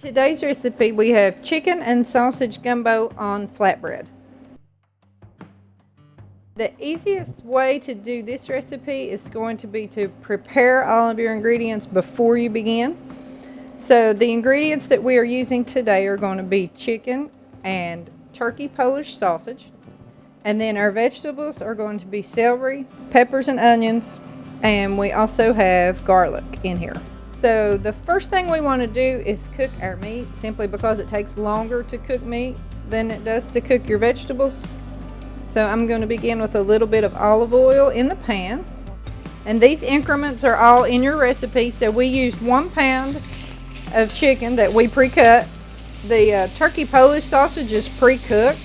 Today's recipe, we have chicken and sausage gumbo on flatbread. The easiest way to do this recipe is going to be to prepare all of your ingredients before you begin. So the ingredients that we are using today are going to be chicken and turkey Polish sausage. And then our vegetables are going to be celery, peppers and onions, and we also have garlic in here. So the first thing we want to do is cook our meat, simply because it takes longer to cook meat than it does to cook your vegetables. So I'm going to begin with a little bit of olive oil in the pan. And these increments are all in your recipe. So we used 1 pound of chicken that we pre-cut. The turkey Polish sausage is pre-cooked.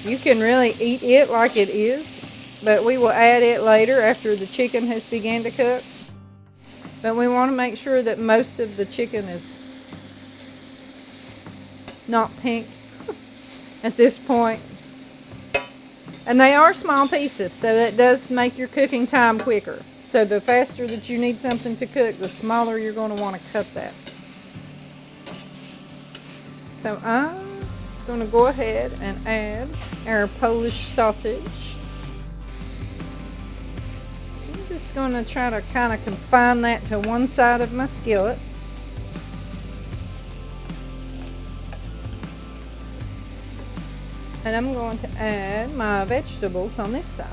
You can really eat it like it is, but we will add it later after the chicken has begun to cook. But we want to make sure that most of the chicken is not pink at this point. And they are small pieces, so that does make your cooking time quicker. So the faster that you need something to cook, the smaller you're going to want to cut that. So I'm going to go ahead and add our Polish sausage. I'm just going to try to kind of confine that to one side of my skillet. And I'm going to add my vegetables on this side.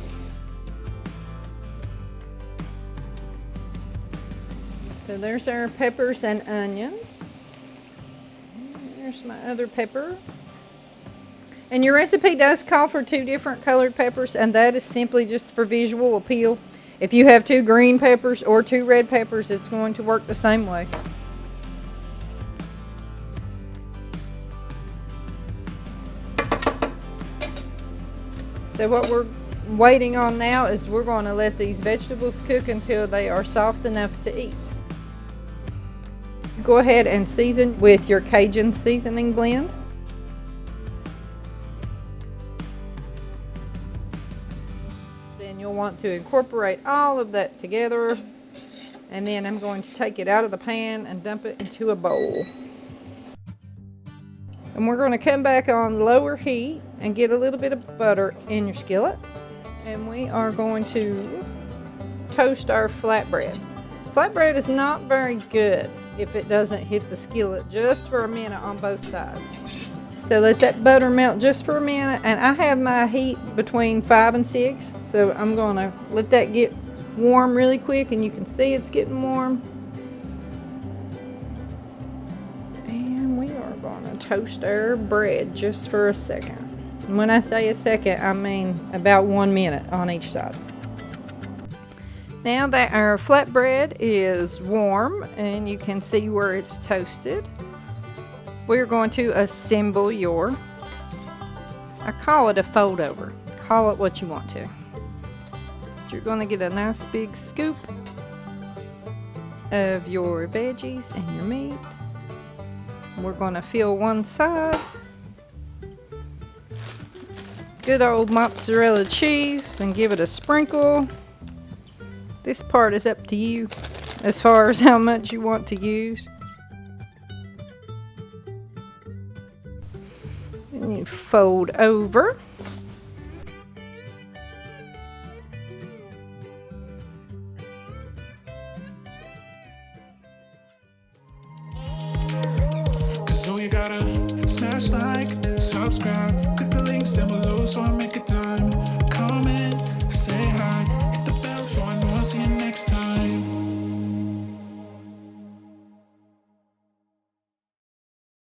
So there's our peppers and onions. There's my other pepper. And your recipe does call for 2 different colored peppers, and that is simply just for visual appeal. If you have 2 green peppers or 2 red peppers, it's going to work the same way. So what we're waiting on now is we're going to let these vegetables cook until they are soft enough to eat. Go ahead and season with your Cajun seasoning blend. Then you'll want to incorporate all of that together, and then I'm going to take it out of the pan and dump it into a bowl. And we're going to come back on lower heat and get a little bit of butter in your skillet. And we are going to toast our flatbread. Flatbread is not very good if it doesn't hit the skillet just for a minute on both sides. So let that butter melt just for a minute. And I have my heat between 5 and 6. So I'm going to let that get warm really quick, and you can see it's getting warm. Toast our bread just for a second. And when I say a second, I mean about 1 minute on each side. Now that our flatbread is warm and you can see where it's toasted, we're going to assemble your, I call it a fold over. Call it what you want to. But you're going to get a nice big scoop of your veggies and your meat. We're going to fill one side. Good old mozzarella cheese, and give it a sprinkle. This part is up to you as far as how much you want to use. And you fold over. So you gotta smash like, subscribe,